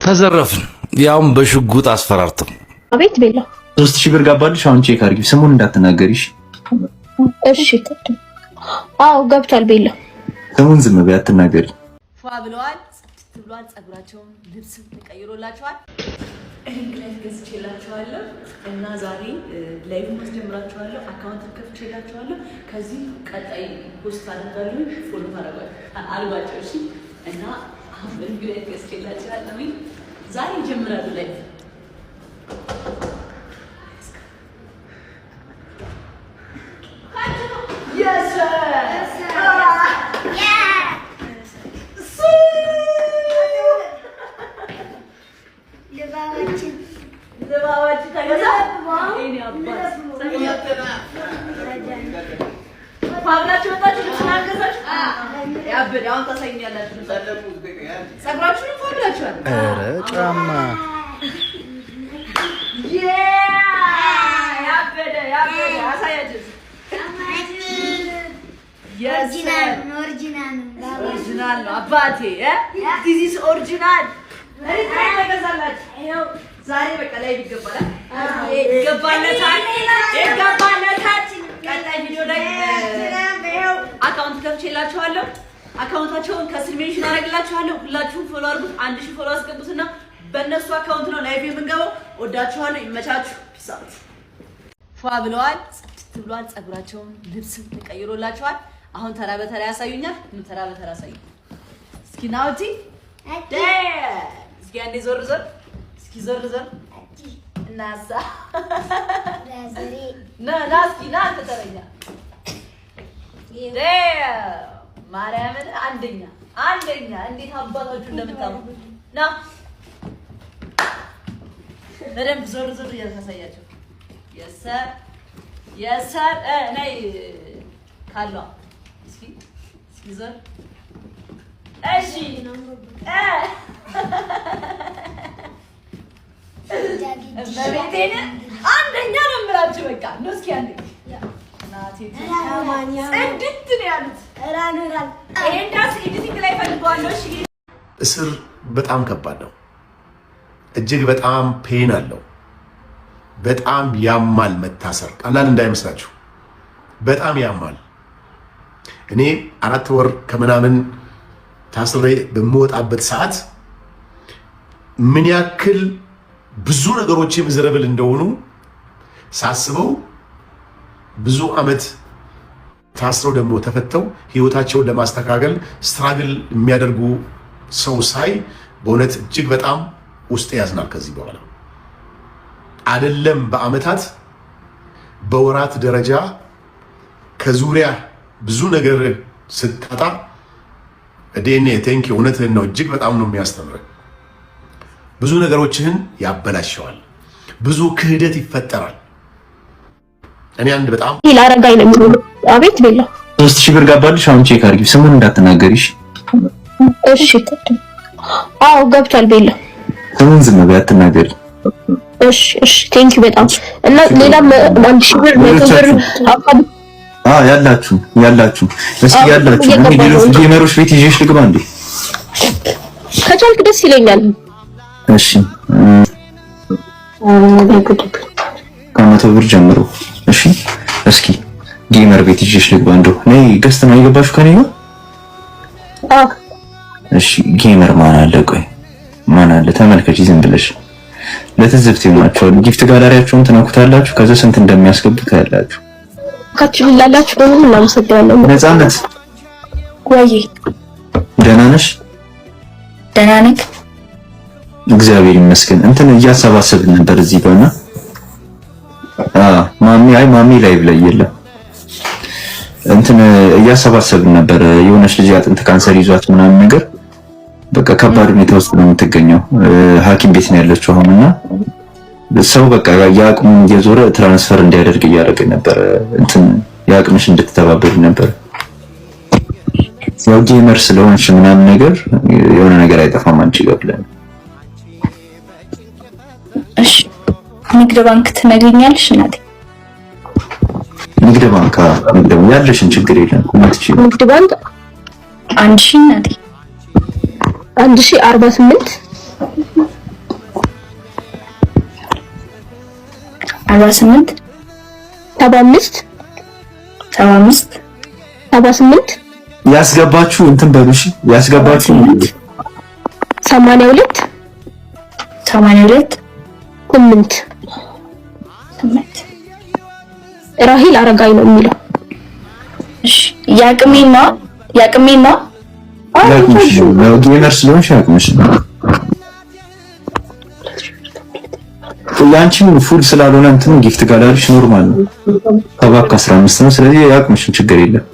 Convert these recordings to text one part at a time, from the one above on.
ተዘረፍን። ያውም በሽጉጥ አስፈራርተው። አቤት ቤላ 3000 ብር ገባልሽ። አሁን ቼክ አድርጊ። ስሙን እንዳትናገሪሽ እሺ። አዎ ገብቷል። ቤላ ስሙን ዝም በይ አትናገሪ። ፏ ብለዋል፣ ጽድት ብለዋል። ጸጉራቸውን ልብስ ተቀይሮላቸዋል። እንግዲህ ገዝቼላቸዋለሁ እና ዛሬ ላይቭ ማስጀምራቸዋለሁ። አካውንት ከፍቼላቸዋለሁ። ከዚህ ቀጣይ ፖስት አደርጋለሁ። ፎሎ አድርጓቸው እሺ። እና አሁን እንግዲህ ገዝቼላቸዋለሁ። ዛሬ ጀምራሉ ላይቭ original no abate this is original ዛሬ በቃ ላይ ይገባላል ቀጣይ ቪዲዮ ላይ አካውንት ከፍቼላችኋለሁ። አካውንታቸውን ከስር ሜንሽን አደርግላችኋለሁ። ሁላችሁም ፎሎ አድርጉት። 1000 ፎሎ አስገቡትና በእነሱ አካውንት ነው ላይቭ የምንገባው። ወዳችኋለሁ። ይመቻችሁ። ፒስ አውት። ፏ ብለዋል፣ ጽድት ብለዋል። ጸጉራቸውን ልብስ ተቀይሮላቸዋል። አሁን ተራ በተራ ያሳዩኛል። ተራ በተራ ያሳዩ። እስኪ ናውቲ እስኪ አንዴ ዞር ዞር እስኪ ዞር ዞር እናሳ ናስኪ ና ተተረኛ ማርያምን አንደኛ እንዴት አባታችሁ እንደምታሙ ና በደንብ ዞር ዞር እያሳያቸው የሰር ነይ ካሏ እስኪ ዞር እሺ በቤቴን አንደኛ ነው የምላችሁ። በቃ ነው እስኪ አንዴ ናቲ እንድት ነው ያሉት ኤንዳስ ኤዲቲንግ ላይ ፈልጓለሁ። እሺ እስር በጣም ከባድ ነው። እጅግ በጣም ፔን አለው። በጣም ያማል። መታሰር ቀላል እንዳይመስላችሁ በጣም ያማል። እኔ 4 ወር ከምናምን ታስሬ በምወጣበት ሰዓት ምን ያክል ብዙ ነገሮች ምዝረብል እንደሆኑ ሳስበው ብዙ አመት ታስረው ደግሞ ተፈተው ህይወታቸውን ለማስተካከል ስትራግል የሚያደርጉ ሰው ሳይ በእውነት እጅግ በጣም ውስጥ ያዝናል። ከዚህ በኋላ አይደለም በአመታት በወራት ደረጃ ከዙሪያ ብዙ ነገር ስታጣ ዴኔ ቴንክ ዩ እውነትህን ነው። እጅግ በጣም ነው የሚያስተምረው። ብዙ ነገሮችህን ያበላሸዋል። ብዙ ክህደት ይፈጠራል። እኔ አንድ በጣም ይላረጋይ ነው የሚለው። አቤት ቤላ 3000 ብር ገባልሽ። አሁን ቼክ አድርጊ። ስሙን እንዳትናገሪሽ እሺ። አዎ ገብቷል። ቤላ ስሙን ዝም በይ አትናገሪ እሺ። ቴንክ ዩ በጣም እና ሌላም 1000 ብር ነገር ያላችሁ እስኪ ያላችሁ ሌሎች ጌመሮች ቤት ይዤሽ ልግባ እንዴ? ከቻልክ ደስ ይለኛል። እሺ ከመቶ ብር ጀምሮ እሺ። እስኪ ጌመር ቤት ይዤሽ ልግባ እንደው ነይ። ገስት ነው የገባሽው ከኔ ጋር? እሺ ጌመር ማን አለ? ቆይ ማን አለ? ተመልከቺ ዝም ብለሽ ለትዝብት ይሆናችኋል። ጊፍት ጋላሪያችሁን ትነኩታላችሁ። ከዛ ስንት እንደሚያስገቡት ያላችሁ ካችሁ ላላችሁ በሙሉ እናመሰግናለን። ነፃነት ወይ ደህና ነሽ? ደህና ነኝ እግዚአብሔር ይመስገን። እንትን እያሰባሰብን ነበር እዚህ ጋርና ማሚ ላይ ብለ የለም እንትን እያሰባሰብን ነበር። የሆነች ልጅ አጥንት ካንሰር ይዟት ምናምን ነገር በቃ ከባድ ሁኔታ ውስጥ ነው የምትገኘው። ሐኪም ቤት ነው ያለችው አሁንና ሰው በቃ ያቅሙን እየዞረ ትራንስፈር እንዲያደርግ እያደረገ ነበር። እንትን ያቅምሽ እንድትተባበሪ ነበር። ያው ጌመር ስለሆንሽ ምናምን ነገር የሆነ ነገር አይጠፋም አንቺ ጋር ብለን። እሺ ንግድ ባንክ ትነግሪኛለሽ እናቴ? ንግድ ባንክ ያለሽን ችግር የለም ማትቺ። ንግድ ባንክ 1000 እናቴ 1048 48 75 78 ያስገባችሁ እንትን በሉሽ ያስገባችሁ 82 8 ራሂል አረጋይ ነው የሚለው። እሺ ያቅሜና ነው ጌመር ስለሆንሽ ያቅምሽ ያንቺን ፉል ስላልሆነ እንትን ጊፍት ጋላሪሽ ኖርማል ነው። ተባክ 15 ነው። ስለዚህ ያቅምሽን ችግር የለም።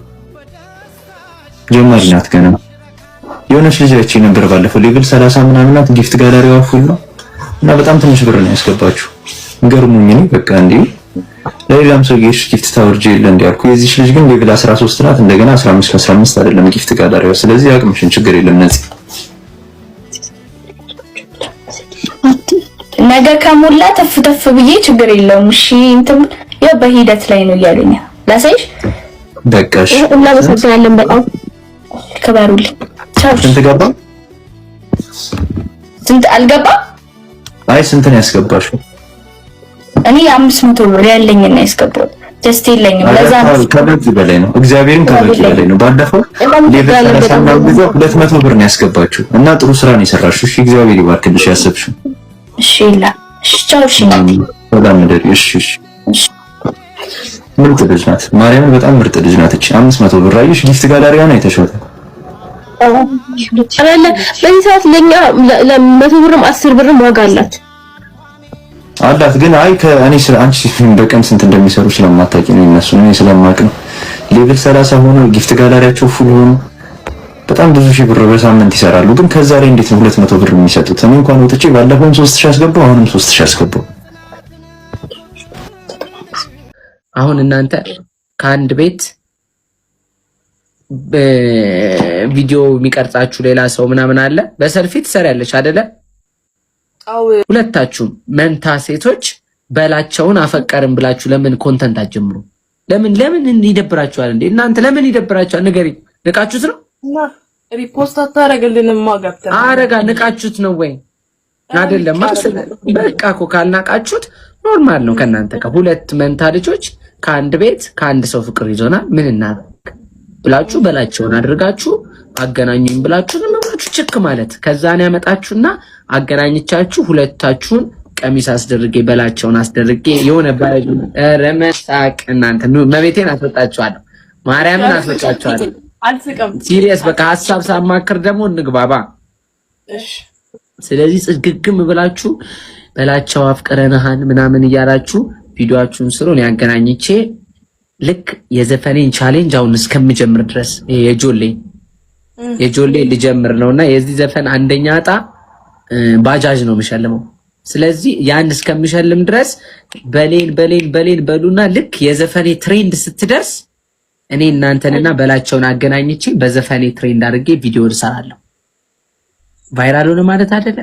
ጀማሪ ናት ገና የሆነች ልጅ አይቼ ነበር ባለፈው ሌቭል 30 ምናምን ናት። ጊፍት ጋላሪዋ ፉል ነው እና በጣም ትንሽ ብር ነው ያስገባችሁ። ገርሞኝ ነው በቃ እንዴ ለሌላም ሰው ጊፍት ታወርጂ የለ እንዲያልኩ የዚህች ልጅ ግን ሌቭል 13 ናት። እንደገና 15 አይደለም ጊፍት ጋላሪዋ። ስለዚህ ያቅምሽን ችግር የለም። ነፂ ነገ ከሞላ ተፍተፍ ብዬ ችግር የለውም። እሺ እንትን ያው በሂደት ላይ ነው እያሉኝ ላሳይሽ። በቃሽ እናመሰግናለን በጣም ከበሩልኝ። ቻው። ስንት ገባ? ስንት አልገባ? አይ ስንት ነው ያስገባሽው? እኔ 500 ብር ያለኝ ነው ያስገባሁት። ጀስት የለኝም። ለዛ ነው ከበቂ በላይ ነው። እግዚአብሔርን ከበቂ በላይ ነው። ባለፈው ሌቭል 200 ብር ነው ያስገባችሁ እና ጥሩ ስራ ነው የሰራሽው። እሺ እግዚአብሔር ይባርክልሽ ያሰብሽው። እሺ ላ እሺ ቻው። እሺ በጣም ደሪ። እሺ ምርጥ ልጅ ናት። ማርያምን በጣም ምርጥ ልጅ ናት። እቺ 500 ብር አይሽ ጊፍት ጋላሪዋን አይተሽዋል። በዚህ ሰዓት ለኛ ለ100 ብርም 10 ብርም ዋጋ አላት ግን አይ ከእኔ አንቺ በቀን ስንት እንደሚሰሩ ስለማታውቂ ነው እነሱ እኔ ስለማውቅ ነው። ሌቭል 30 ሆኖ ጊፍት ጋላሪያቸው ፉል ሆኖ በጣም ብዙ ሺህ ብር በሳምንት ይሰራሉ። ግን ከዛ ላይ እንዴት ነው 200 ብር የሚሰጡት? እኔ እንኳን ወጥቼ ባለፈውም 3000 አስገባው አሁንም 3000 አስገባው። አሁን እናንተ ከአንድ ቤት ቪዲዮ የሚቀርጻችሁ ሌላ ሰው ምናምን አለ። በሰልፊ ትሰሪያለሽ አይደለ? ሁለታችሁም መንታ ሴቶች በላቸውን አፈቀርን ብላችሁ ለምን ኮንተንት አትጀምሩ? ለምን ይደብራችኋል እንዴ? እናንተ ለምን ይደብራችኋል? ንገሪኝ። ንቃችሁት ነው? ሪፖስት አታረግልንም? ማጋብተ አረጋ ንቃችሁት ነው ወይ? አይደለም ማለት በቃ እኮ ካልናቃችሁት ኖርማል ነው። ከእናንተ ከሁለት መንታ ልጆች ከአንድ ቤት ከአንድ ሰው ፍቅር ይዞናል ምን እናደርግ ብላችሁ በላቸውን አድርጋችሁ አገናኙኝ ብላችሁ ለማችሁ ችክ ማለት ከዛን ያመጣችሁና አገናኝቻችሁ ሁለታችሁን ቀሚስ አስደርጌ በላቸውን አስደርጌ የሆነ ባለ ረመሳቅ እናንተ መቤቴን አስወጣችኋለሁ። ማርያምን አስወጣችኋለሁ። አልስቀም ሲሪየስ በቃ ሐሳብ ሳማክር ደግሞ እንግባባ። እሺ ስለዚህ ጽግግም ብላችሁ በላቸው አፍቀረናሃን ምናምን እያላችሁ ቪዲዮአችሁን ስሩን ያገናኝቼ ልክ የዘፈኔን ቻሌንጅ አሁን እስከምጀምር ድረስ የጆሌ ልጀምር ነውና የዚህ ዘፈን አንደኛ ዕጣ ባጃጅ ነው የምሸልመው። ስለዚህ ያን እስከምሸልም ድረስ በሌን በሉና ልክ የዘፈኔ ትሬንድ ስትደርስ እኔ እናንተንና በላቸውን አገናኝቼ በዘፈኔ ትሬንድ አድርጌ ቪዲዮ እሰራለሁ። ቫይራል ሆነ ማለት አይደለ?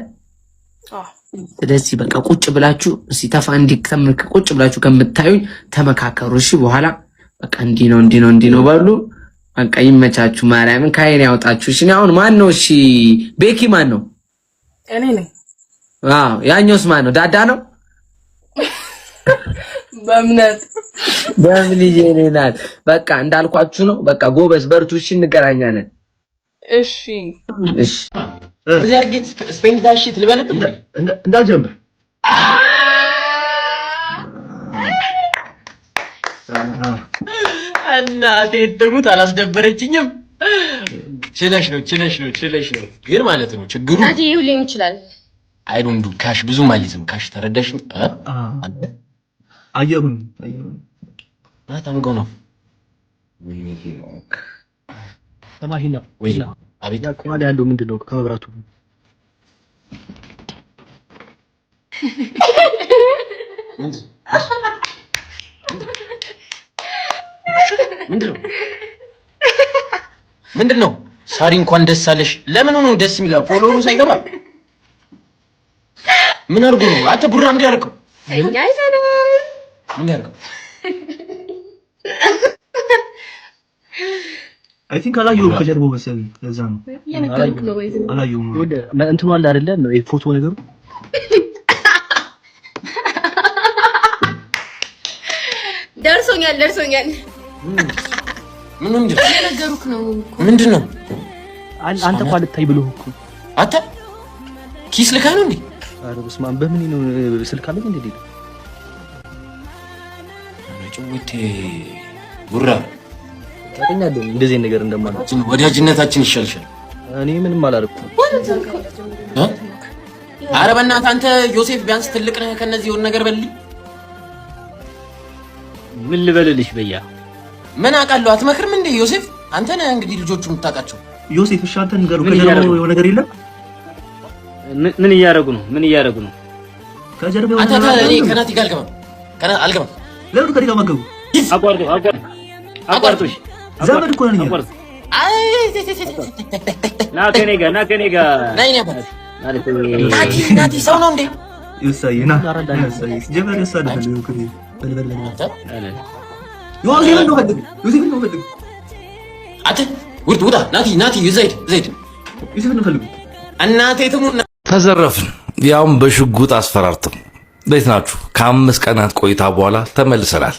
ስለዚህ በቃ ቁጭ ብላችሁ ሲተፋ እንዲከምክ ቁጭ ብላችሁ ከምታዩኝ ተመካከሩ። እሺ በኋላ በቃ እንዲ ነው በሉ። በቃ ይመቻችሁ። ማርያምን ካይኔ ያውጣችሁ። እሺ አሁን ማን ነው? እሺ ቤኪ ማን ነው? እኔ ነኝ። ዋው ያኛውስ ማን ነው? ዳዳ ነው? በምን ይሄናል? በቃ እንዳልኳችሁ ነው። በቃ ጎበዝ በርቱ። እሺ እንገናኛለን። እሺ እዚህ አርጌት ስፔን ዳሽት ልበለት እንዳልጀምር እናቴ ትሙት አላስደበረችኝም። ችለሽ ነው ግን ማለት ነው ችግሩ አጂ ይሁን ይችላል። አይዶን ዱ ካሽ ብዙ ማሊዝም ካሽ ተረዳሽ? አየሩን ታንጎ ነው ሰማሂና ወይ አቤት ያቆማል ያለው ምንድነው? ከመብራቱ ምንድነው? ሳሪ እንኳን ደስ አለሽ። ለምን ነው ደስ የሚለው? ፎሎሩ ሳይገባ ምን አርጉ ነው? አንተ ቡራ ምን ያርቀው? እኛ አይተናል። ምን ያርቀው? አይ ቲንክ አላየሁም ከጀርባው መሰለኝ። ለዛ ነው አላየሁም። እንትኑ አለ አይደለ? ነው የፎቶ ነገሩ ደርሶኛል ምንድነው ነገሩክ ነው ምንድነው አንተ እንኳን ልታይ ብሎ እኮ አታ ኪስ ልካ ነው እንዴ አረ በስመ አብ በምን ነው ስልክ አለኝ እንዴ ጭውቴ ጉራ ታገኛለህ እንደዚህ ነገር እንደማለት ወዳጅነታችን ይሻልሻል እኔ ምንም አላረኩም አረ በእናትህ አንተ ዮሴፍ ቢያንስ ትልቅ ነህ ከነዚህ የሆነ ነገር በልኝ ምን ልበልልሽ በያ ምን አውቃለሁ አትመክርም እንዴ ዮሴፍ አንተ ነህ እንግዲህ ልጆቹን የምታውቃቸው ዮሴፍ እሺ አንተ ንገረው ከጀርባው የሆነ ነገር የለም ምን እያደረጉ ነው ከጀርባው አንተ እኔ ከናቲ ጋር አልገባም ለምን ከዲጋ ማገቡ አቋርጦሽ ዘመድ እኮ ነኝ ና ከኔ ጋር ናቲ ሰው ነው እንዴ ይሳይና ጀመር ይሳደል ዮሴፍ ነው ፈልግ አተ ውጣ ናቲ ዘይድ ዮሴፍ ነው ፈልግ እናቴ ትሙና ተዘረፍን። ያውም በሽጉጥ አስፈራርተው። እንዴት ናችሁ? ከ5 ቀናት ቆይታ በኋላ ተመልሰናል።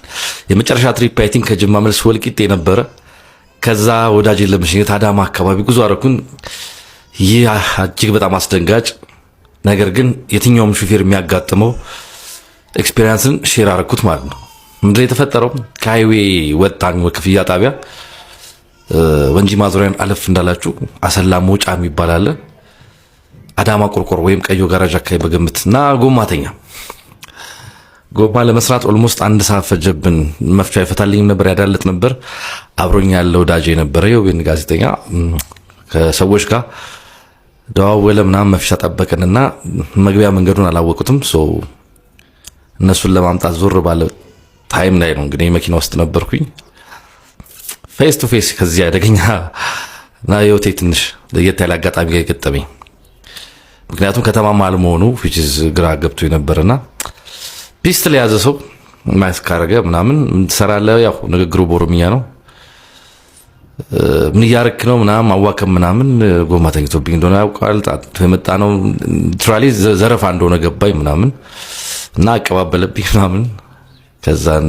የመጨረሻ ትሪፕ አይ ቲንክ ከጅማ መልስ ወልቂጤ ነበረ። ከዛ ወዳጄን ለመሸኘት አዳማ አካባቢ ጉዞ አደረኩኝ። ይህ እጅግ በጣም አስደንጋጭ ነገር ግን የትኛውም ሹፌር የሚያጋጥመው ኤክስፒሪየንስን ሼር አደረኩት ማለት ነው። ምንድነው የተፈጠረው? ከሃይዌይ ወጣን ወክፍያ ጣቢያ ወንጂ ማዞሪያን አለፍ እንዳላችሁ አሰላ ሞጫ የሚባል አለ። አዳማ ቆርቆሮ ወይም ቀዮ ጋራጅ አካባቢ በግምትና ጎማተኛ ጎማ ለመስራት ኦልሞስት 1 ሰዓት ፈጀብን። መፍቻ ይፈታልኝ ነበር ያዳለጥ ነበር። አብሮኛ ያለው ዳጄ ነበር የወይን ጋዜጠኛ ከሰዎች ጋር ደዋወለ ምናምን መፍቻ ጠበቀንና መግቢያ መንገዱን አላወቁትም። እነሱን ለማምጣት ዞር ባለ ታይም ላይ ነው እንግዲህ መኪና ውስጥ ነበርኩኝ። ፌስ ቱ ፌስ ከዚህ አደገኛ እና የሆቴ ትንሽ ለየት ያለ አጋጣሚ ጋር ገጠመኝ። ምክንያቱም ከተማ ማል መሆኑ which is ግራ ገብቶ ነበርና ፒስትል የያዘ ሰው ማስክ ካረገ ምናምን ትሰራለህ። ያው ንግግሩ በኦሮምኛ ነው። ምን ያርክ ነው ምናምን ማዋከም ምናምን ጎማ ተኝቶብኝ እንደሆነ ያውቃል። የመጣ ነው ትራሊ ዘረፋ እንደሆነ ገባኝ ምናምን እና አቀባበለብኝ ምናምን። ከዛን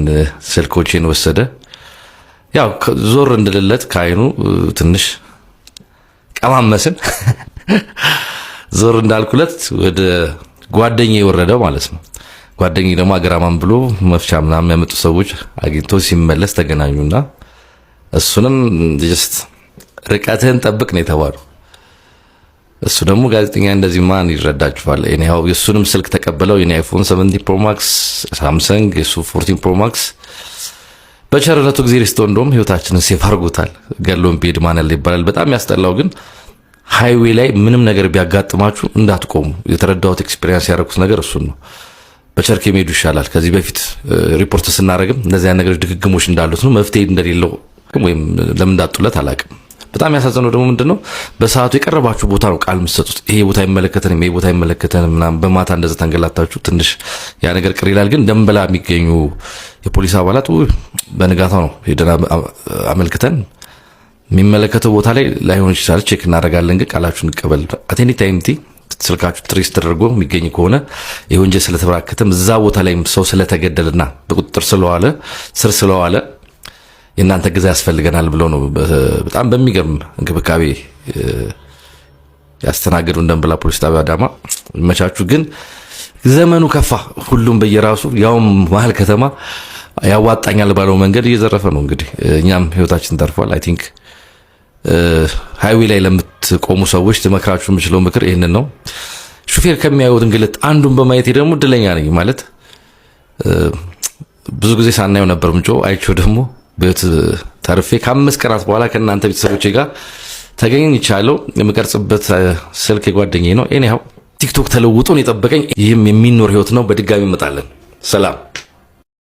ስልኮቼን ወሰደ። ያው ዞር እንደሌለት ካይኑ ትንሽ ቀማመስን። ዞር እንዳልኩለት ወደ ጓደኛዬ ወረደ ማለት ነው። ጓደኛዬ ደግሞ አገራማን ብሎ መፍቻ ምናምን ያመጡ ሰዎች አግኝቶ ሲመለስ ተገናኙና እሱንም ጀስት ርቀትህን ጠብቅ ነው የተባለው። እሱ ደግሞ ጋዜጠኛ እንደዚህ ማን ይረዳችኋል? እኔው የሱንም ስልክ ተቀበለው የኔ አይፎን 17 ፕሮ ማክስ ሳምሰንግ የሱ 14 ፕሮ ማክስ በቸርነቱ ጊዜ ሪስቶ እንደውም ህይወታችንን ሴፍ አድርጎታል። ገሎን ቢሄድ ማን ያለ ይባላል። በጣም ያስጠላው ግን ሃይዌይ ላይ ምንም ነገር ቢያጋጥማችሁ እንዳትቆሙ። የተረዳሁት ኤክስፒሪየንስ ያደረኩት ነገር እሱን ነው። በቸርክ የሚሄዱ ይሻላል። ከዚህ በፊት ሪፖርት ስናደርግም እንደዚህ አይነት ነገሮች ድግግሞች እንዳሉት ነው። መፍትሄ እንደሌለው ወይም ለምን እንዳጡለት አላውቅም። በጣም ያሳዘነው ደግሞ ምንድነው በሰዓቱ የቀረባችሁ ቦታ ነው ቃል የምትሰጡት። ይሄ ቦታ ይመለከተንም ይሄ ቦታ ይመለከተንም ምናምን በማታ እንደዛ ተንገላታችሁ ትንሽ ያ ነገር ቅር ይላል። ግን ደንበላ የሚገኙ የፖሊስ አባላት በንጋታው ነው ሄደን አመልክተን የሚመለከተው ቦታ ላይ ላይሆን ይችላል ቼክ እናደርጋለን፣ ግን ቃላችሁን እንቀበል። አቴኒ ታይምቲ ስልካችሁ ትሬስ ተደርጎ የሚገኝ ከሆነ የወንጀል ስለተበራከተም እዛ ቦታ ላይ ሰው ስለተገደለና በቁጥጥር ስለዋለ የእናንተ ግዛ ያስፈልገናል ብሎ ነው በጣም በሚገርም እንክብካቤ ያስተናገዱ ደንበላ ፖሊስ ጣቢያ አዳማ። መቻቹ ግን ዘመኑ ከፋ። ሁሉም በየራሱ ያውም መሀል ከተማ ያዋጣኛል ባለው መንገድ እየዘረፈ ነው። እንግዲህ እኛም ህይወታችን ተርፏል። አይ ቲንክ ሃይዌይ ላይ ለምትቆሙ ሰዎች ትመክራችሁ የምችለው ምክር ይሄንን ነው። ሹፌር ከሚያዩት እንግልት አንዱን በማየት ደግሞ እድለኛ ነኝ ማለት ብዙ ጊዜ ሳናየው ነበር ምንጮ አይቼው ደግሞ በእት ተርፌ ከ5 ቀናት በኋላ ከእናንተ ቤተሰቦቼ ጋር ተገኝቻለሁ። የምቀርጽበት ስልክ የጓደኛዬ ነው። ኤኒሃው ቲክቶክ ተለውጦ ነው የጠበቀኝ። ይህም የሚኖር ህይወት ነው። በድጋሚ እንመጣለን። ሰላም